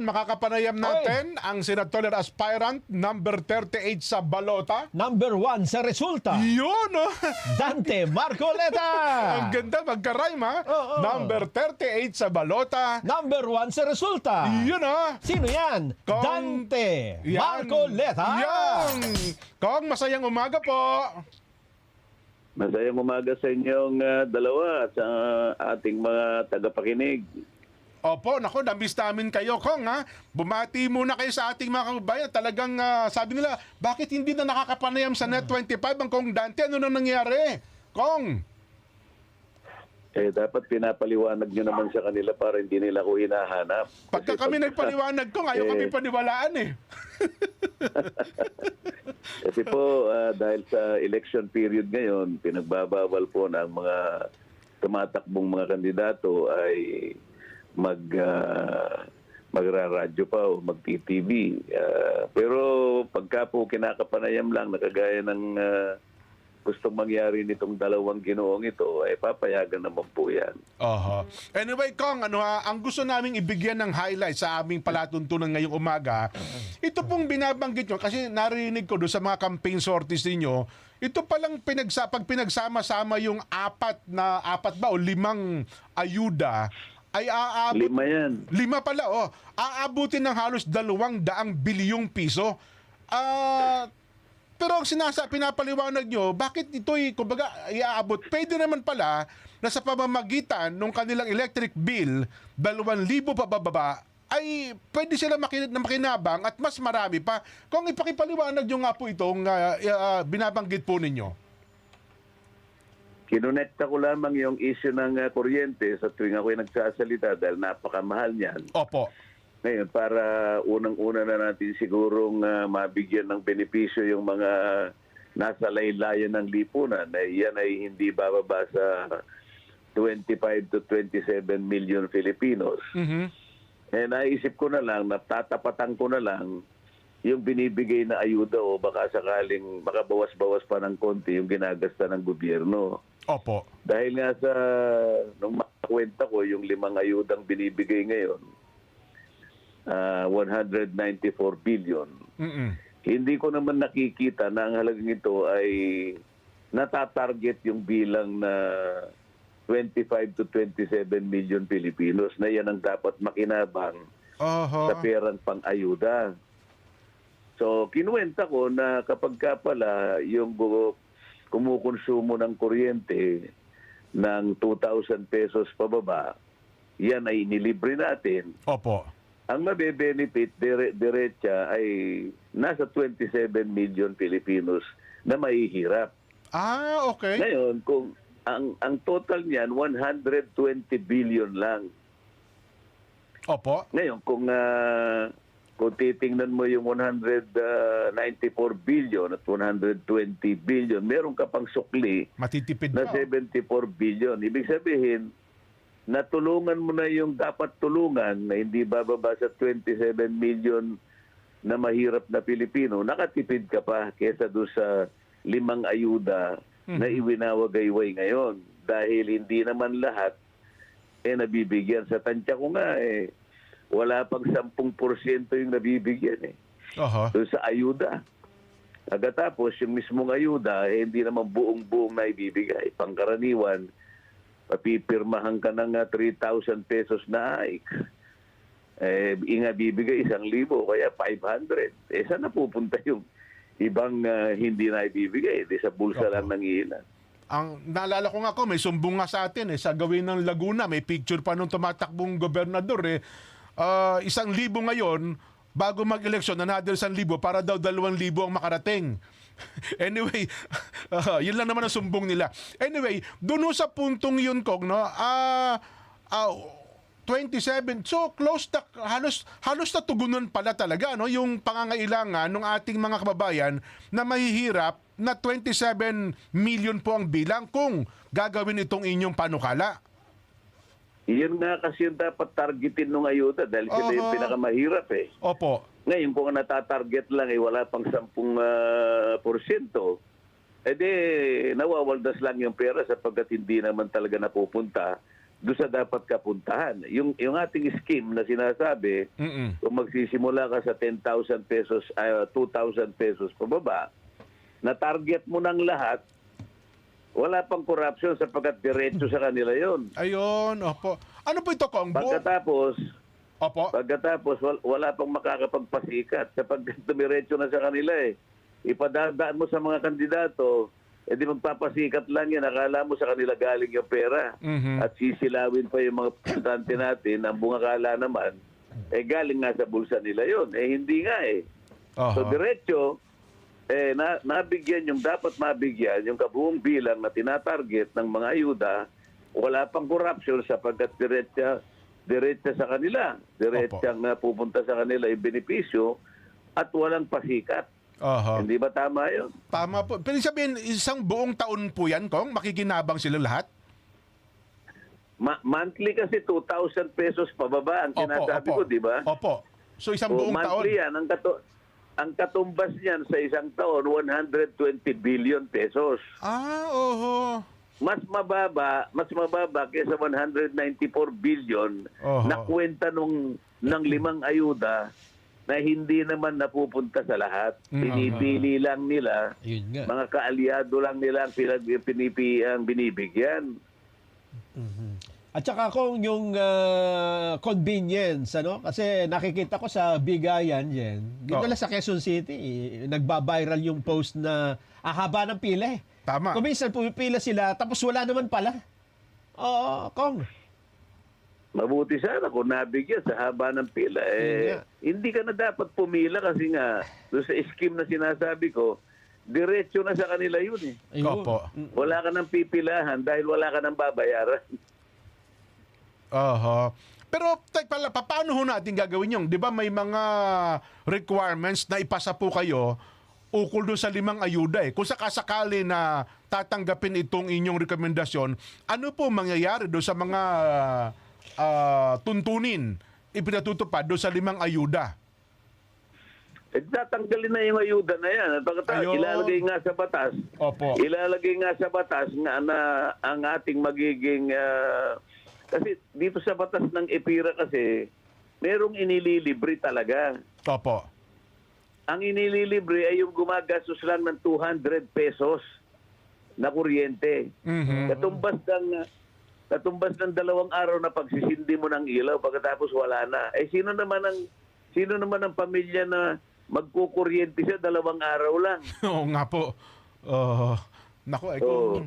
Makakapanayam natin ang senatorial aspirant number 38 sa balota. Number 1 sa resulta, Yun, oh. Dante Marcoleta. Ang ganda, magka-rhyme, ha? Oo. Number 38 sa balota. Number 1 sa resulta. Yun, ha? Sino yan? Kong- Dante Yan. Marcoleta. Yan. Kong, masayang umaga po. Masayang umaga sa inyong dalawa sa ating mga tagapakinig. Opo, naku, namiss namin kayo, Kong, ha? Bumati muna kayo sa ating mga kababayan. Talagang sabi nila, bakit hindi na nakakapanayam sa Net25 ang Kong Dante? Ano nang nangyari? Kong! Dapat pinapaliwanag nyo naman sa kanila para hindi nila ko hinahanap. Pagka kami nagpaliwanag, Kong, ayaw kami paniwalaan, eh. Kasi po, dahil sa election period ngayon, pinagbabawal po ng mga tumatakbong mga kandidato ay magra-radyo pa o mag-TTV. Pero pagka po kinakapanayam lang, nakagaya ng gustong mangyari nitong dalawang ginoong ito, ay papayagan naman po yan. Anyway, Kong, ang gusto naming ibigyan ng highlight sa aming palatuntunan ngayong umaga, ito pong binabanggit nyo, kasi narinig ko doon sa mga campaign sorties ninyo, ito palang pag pinagsama-sama yung apat ba o 5 ayuda, ay aabot... 5 yan. 5 pala, oh. Aabutin ng halos 200 bilyong piso. Pero ang pinapaliwanag nyo, bakit ito'y, kumbaga, iaabot? Pwede naman pala na sa pamamagitan ng kanilang electric bill, 2,000 pababa, ay pwede sila makinabang at mas marami pa. Kung ipakipaliwanag nyo nga po itong binabanggit po ninyo. Kinonekta ko lamang yung issue ng kuryente sa tuwing ako'y nagsasalita dahil napakamahal niyan. Opo. Ngayon, para unang-una na natin sigurong mabigyan ng benepisyo yung mga nasa laylayan ng lipunan, yan ay hindi bababa sa 25 to 27 million Filipinos. Naisip ko na lang, natatapatan ko na lang yung binibigay na ayuda o baka sakaling makabawas-bawas pa ng konti yung ginagasta ng gobyerno. Opo. Dahil nga sa, nung makakwenta ko, yung 5 ayudang binibigay ngayon, 194 billion. Hindi ko naman nakikita na ang halagang ito ay natatarget yung bilang na 25 to 27 million Filipinos na yan ang dapat makinabang sa perang pang-ayuda. So, kinuwenta ko na kapag ka pala yung kumukonsumo ng kuryente ng 2,000 pesos pababa, yan ay inilibre natin. Opo. Ang mabe-benefit diretsa ay nasa 27 million Filipinos na mahihirap. Okay. Ngayon, kung ang total niyan 120 billion lang. Opo. Ngayon, kung titingnan mo yung 194 billion at 120 billion, meron ka pang sukli Matitipid na pa. 74 billion. Ibig sabihin, natulungan mo na yung dapat tulungan na hindi bababa sa 27 million na mahirap na Pilipino, nakatipid ka pa kesa doon sa 5 ayuda na iwinawagayway ngayon. Dahil hindi naman lahat nabibigyan. Sa tansya ko nga wala pang 10% yung nabibigyan doon sa ayuda. Pagkatapos, yung mismong ayuda, hindi naman buong-buong na ibibigay. Pangkaraniwan, papipirmahan ka ng 3,000 pesos na hike. Bibigay 1,000, kaya 500. Saan napupunta yung ibang hindi na ibibigay? Sa bulsa lang ng ilan. Ang naalala ko nga may sumbong nga sa atin sa gawin ng Laguna, may picture pa nung tumatakbong gobernador 1,000 ngayon, bago mag-eleksyon, another 1,000 para daw 2,000 ang makarating. Anyway, yun lang naman ang sumbong nila. Anyway, doon sa puntong yun, Kong, 27, so close na, halos natugunan pala talaga yung pangangailangan ng ating mga kababayan na mahihirap na 27 million po ang bilang kung gagawin itong inyong panukala. Iyon nga kasi yung dapat targetin ng ayuda dahil sila yung pinakamahirap Opo. Ngayon, kung natatarget lang wala pang 10%, nawawaldas lang yung pera sapagkat hindi naman talaga napupunta doon sa dapat kapuntahan. Yung ating scheme na sinasabi, kung magsisimula ka sa 10,000 pesos, 2,000 pesos pababa, na target mo ng lahat, wala pang corruption sapagkat diretso sa kanila yon. Ayun, opo. Ano po ito, Kong? Pagkatapos, wala pang makakapagpasikat sapagkat dumiretso na sa kanila eh. Ipadadaan mo sa mga kandidato, di magpapasikat lang yan. Akala mo sa kanila galing yung pera. At sisilawin pa yung mga presentante natin, ang bungakala naman, galing nga sa bulsa nila yon. Hindi nga eh. So diretso, nabigyan yung dapat mabigyan, yung kabuong bilang na tinatarget ng mga ayuda, wala pang corruption sapagkat diretsa sa kanila. Diretsang na pupunta sa kanila yung benepisyo at walang pasikat. Hindi ba tama yun? Tama po. Pero sabihin, isang buong taon po yan, Kong? Makikinabang sila lahat? Monthly kasi 2,000 pesos pababa ang sinasabi ko, di ba? Opo. So isang buong taon? Monthly yan. Ang katumbas niyan sa isang taon, 120 billion pesos. Oho. Mas mababa kaysa 194 billion na kwenta ng 5 ayuda na hindi naman napupunta sa lahat. Pinipili lang nila, mga kaalyado lang nila ang binibigyan. At saka kung yung convenience, kasi nakikita ko sa Bigayan yan, dito lang sa Quezon City, nagba-viral yung post na haba ng pila eh. Tama. Kung minsan pumipila sila, tapos wala naman pala. Oo, Kong. Mabuti sana kung nabigyan sa haba ng pila. Hindi ka na dapat pumila kasi nga, doon sa scheme na sinasabi ko, diretso na sa kanila yun eh. Ayun. Opo. Wala ka ng pipilahan dahil wala ka ng babayaran. Pero paano ho natin gagawin yung? 'Di ba may mga requirements na ipasa po kayo ukol doon sa 5 ayuda eh. Kung sakasakali na tatanggapin itong inyong rekomendasyon, ano po mangyayari doon sa mga tuntunin ipinatutupad doon sa 5 ayuda? Tatanggalin na yung ayuda na yan. At pagkatapos, ilalagay nga sa batas. Opo. Ilalagay nga sa batas nga na ang ating magiging... kasi dito sa batas ng EPIRA kasi, merong inililibre talaga. Opo. Ang inililibre ay yung gumagastos lang ng 200 pesos na kuryente. Katumbas ng 2 araw na pagsisindi mo ng ilaw pagkatapos wala na. Sino naman ang pamilya na magkukuryente siya 2 araw lang? Oo nga po.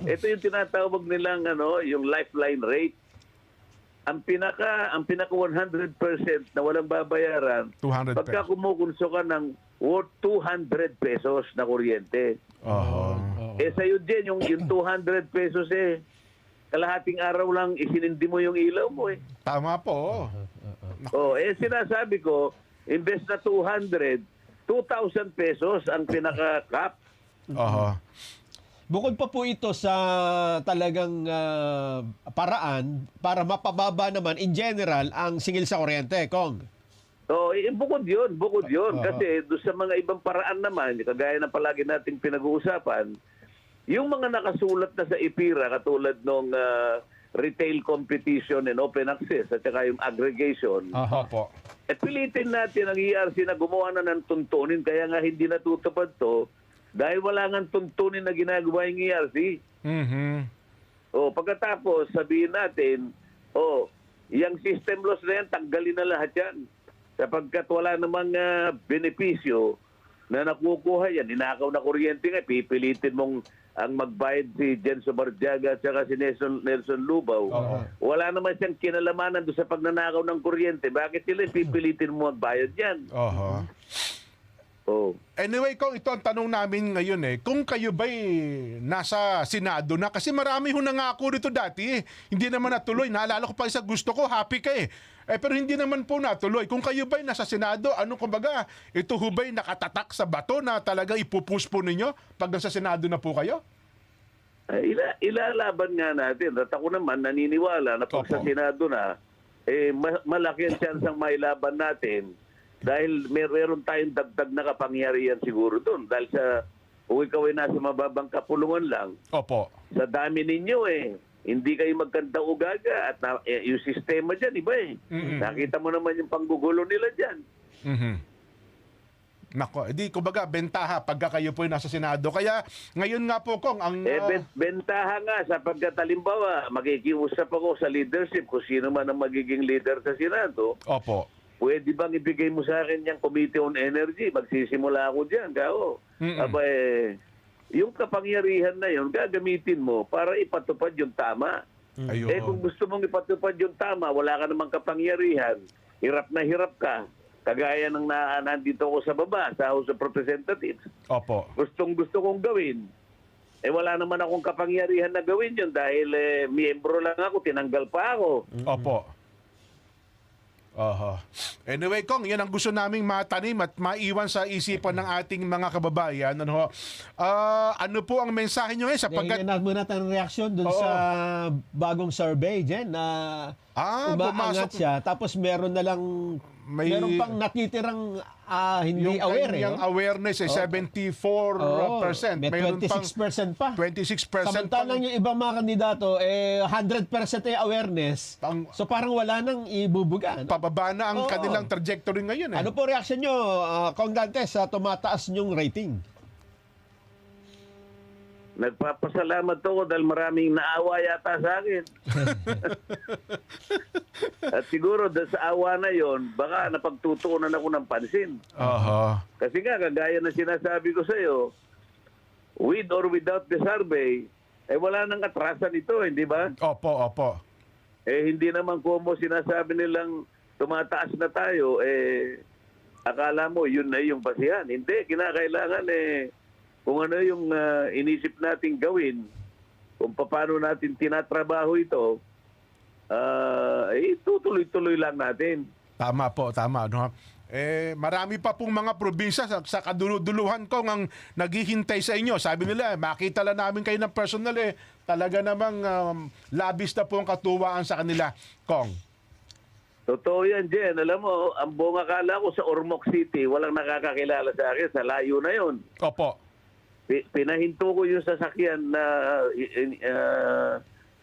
Ito yung tinatawag nilang yung lifeline rate. Ang pinaka 100% na walang babayaran, 200 pagka kumukonso ka ng worth 200 pesos na kuryente. Sa'yo din, yung 200 pesos kalahating araw lang isinindi mo yung ilaw mo Tama po. Sinasabi ko, imbes na 200, 2,000 pesos ang pinaka-cap. Bukod pa po ito sa talagang paraan para mapababa naman in general ang singil sa kuryente, Kong. Bukod yun. Kasi doon sa mga ibang paraan naman, kagaya ng palagi nating pinag-uusapan, yung mga nakasulat na sa EPIRA, katulad ng retail competition and open access, at saka yung aggregation, pilitin natin ang ERC na gumawa na ng tuntunin, kaya nga hindi natutupad to, dahil wala nga tuntunin na ginagawa yung ERC. Pagkatapos, sabihin natin, yung system loss na yan, tanggalin na lahat yan. Sapagkat wala namang benepisyo na nakukuha yan. Ninakaw na kuryente nga, pipilitin mong ang magbayad si Jenso Barjaga at saka si Nelson Lubaw. Wala naman siyang kinalamanan doon sa pagnanakaw ng kuryente. Bakit sila pipilitin mo magbayad yan? Anyway, Kong, ito ang tanong namin ngayon kung kayo ba'y nasa Senado na, kasi marami ho nangako dito dati hindi naman natuloy. Naalala ko pa isa, gusto ko, happy ka pero hindi naman po natuloy. Kung kayo ba'y nasa Senado, kumbaga, ito ho ba'y nakatatak sa bato na talaga ipupush po ninyo pag nasa Senado na po kayo? Ilalaban nga natin. At ako naman naniniwala na pag sa Senado na, malaki ang chance ang mailaban natin. Dahil meron tayong dagdag na kapangyarihan siguro doon. Dahil kung ikaw ay nasa mababang kapulungan lang, sa dami ninyo hindi kayo magkanta ugaga at yung sistema dyan, iba eh. Nakita mo naman yung panggugulo nila dyan. Mhm. Nako, edi kumbaga bentaha pagka kayo po nasa Senado. Kaya ngayon nga po Kong ang Bentaha nga sapagkat halimbawa, makikiusap ako sa leadership kung sino man ang magiging leader sa Senado. opo. Pwede bang ibigay mo sa akin yung Committee on Energy? Magsisimula ako dyan, kao. Aba yung kapangyarihan na yun, gagamitin mo para ipatupad yung tama. Ayun. Kung gusto mong ipatupad yung tama, wala ka namang kapangyarihan, hirap na hirap ka. Kagaya ng nandito ko sa baba, sa House of Representatives. Opo. Gusto kong gawin. Wala naman akong kapangyarihan na gawin yun dahil miyembro lang ako, tinanggal pa ako. Opo. Aha. Anyway, Kong, yan ang gusto naming matanim at maiwan sa isipan ng ating mga kababayan. Ano po ang mensahe nyo ngayon sapagkat... Hingin muna tayong reaksyon dun sa bagong survey, Jen, na umaangat pumasok. siya. Tapos meron na lang, meron pang natitirang hindi yung aware. kanyang awareness ay 74%. May Mayroon 26% pa. 26% Samantalang yung ibang mga kandidato, 100% ay awareness. So parang wala nang ibubuga. No? pababa na ang kanilang trajectory ngayon. Ano po reaksyon nyo, Kong Dante, sa tumataas nyong rating? Nagpapasalamat ako dahil maraming naawa yata sa akin. At siguro sa awa na yon, baka napagtutuunan ako ng pansin. Aha. Kasi nga, kagaya na sinasabi ko sa iyo, with or without the survey, wala nang atrasan ito, hindi ba? Opo. Hindi naman kumo sinasabi nilang tumataas na tayo, akala mo yun na yung basihan. Hindi, kinakailangan kung ano yung inisip nating gawin, kung paano natin tinatrabaho ito, tutuloy-tuloy lang natin. Tama po, tama. No? Marami pa pong mga probinsya sa kaduluduluhan ko ang naghihintay sa inyo. Sabi nila, makita lang namin kayo ng personal talaga namang labis na po ang katuwaan sa kanila, Kong. Totoo yan, Jen. Alam mo, ang buong akala ko sa Ormoc City, walang nakakakilala sa akin. Sa layo na yon. Opo. Pinahinto ko yung sasakyan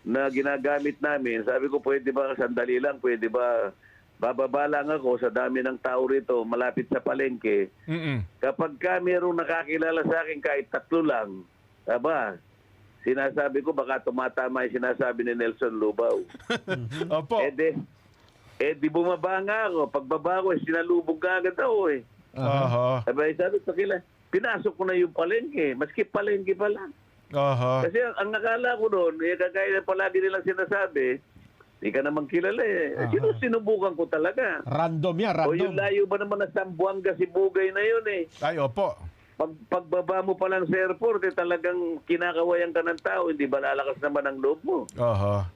na ginagamit namin. Sabi ko, pwede ba sandali lang? Pwede ba bababa lang ako sa dami ng tao rito malapit sa palengke? Kapag merong nakakilala sa akin kahit 3 lang, sinasabi ko baka tumatama yung sinasabi ni Nelson Lubao. Opo. Di bumaba nga ako. Pagbaba ko, sinalubog ka agad ako Aha. Sabi ko kila, pinasok ko na yung palengke. Maski palengke pa lang. Aha. Kasi ang nakala ko doon, kagaya na palagi nilang sinasabi, di ka naman kilala sinubukan ko talaga. Random yan, O random. yung layo ba naman na Sambuanga, Sibugay na yun Ay, opo. Pagbaba mo pa lang sa airport, talagang kinakawayan ka ng tao, hindi ba lalakas naman ang loob mo? Aha.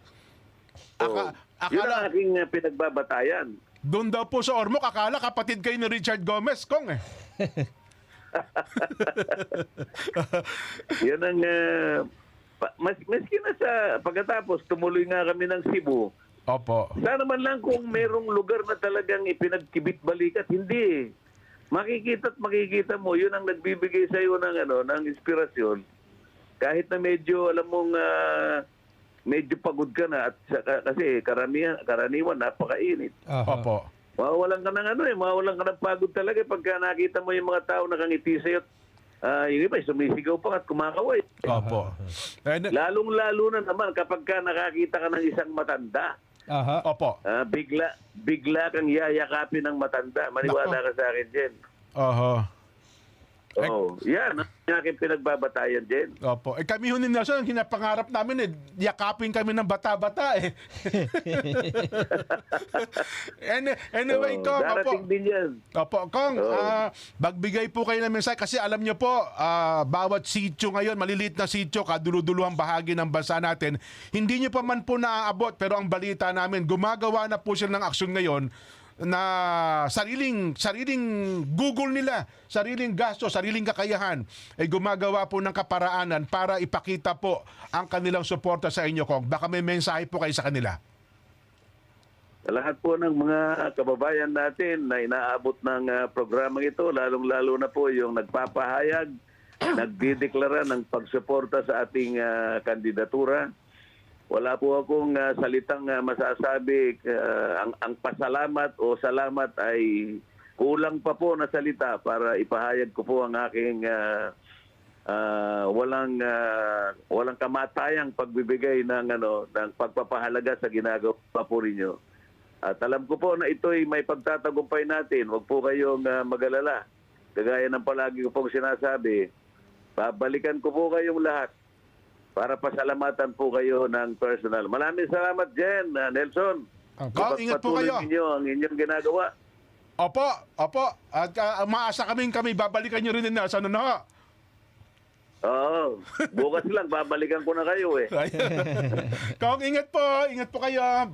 Yun ang aking pinagbabatayan. Doon daw po sa Ormoc, akala kapatid kayo ni Richard Gomez, Kong Yan ang maski na sa pagkatapos tumuloy nga kami ng Cebu. Opo. Sana man lang kung merong lugar na talagang ipinagkibit-balikat, hindi. Makikita mo, yun ang nagbibigay sa iyo ng inspirasyon. Kahit na medyo alam mong medyo pagod ka na at kasi karaniwan napakainit. Opo. Mawawalan ka ng mawawalan ka ng pagod talaga pagka nakita mo yung mga tao nakangiti sa'yo at yung iba sumisigaw pa at kumakaway. Opo. Lalong-lalo na naman kapag ka nakakita ka ng isang matanda. Aha. Opo. Bigla kang yayakapin ng matanda. Maniwala ka sa akin, Jen. Aha. Yan ang aking pinagbabatayan, Jen. Opo. Kami ho ni Nelson, ang hinapangarap namin yakapin kami ng bata-bata Anyway, Kong, darating din yan. Opo, Kong, magbigay po kayo ng mensahe kasi alam niyo po, bawat sitio ngayon, maliliit na sitio, kaduluduluhang bahagi ng bansa natin, hindi niyo pa man po naaabot, pero ang balita namin, gumagawa na po sila ng aksyon ngayon na sariling Google nila, sariling gasto, sariling kakayahan ay gumagawa po ng kaparaanan para ipakita po ang kanilang suporta sa inyo, Kong. Baka may mensahe po kayo sa kanila. Sa lahat po ng mga kababayan natin na inaabot ng programang ito, lalong-lalo na po yung nagpapahayag, nagdideklara ng pagsuporta sa ating kandidatura. wala po akong salitang masasabi. Ang pasalamat o salamat ay kulang pa po na salita para ipahayag ko po ang aking walang kamatayang pagbibigay ng ng pagpapahalaga sa ginagawa po ninyo. At alam ko po na ito'y may pagtatagumpay natin. Huwag po kayong mag-alala. Kagaya ng palagi ko pong sinasabi, babalikan ko po kayong lahat para pasalamatan po kayo ng personal. Maraming salamat, Jen, Nelson. Ingat po kayo. Ipagpatuloy ninyo ang inyong ginagawa. Opo. At maasa kami babalikan nyo rin din Nelson, ano? Oo. Bukas lang, babalikan ko na kayo eh. Kong, ingat po kayo.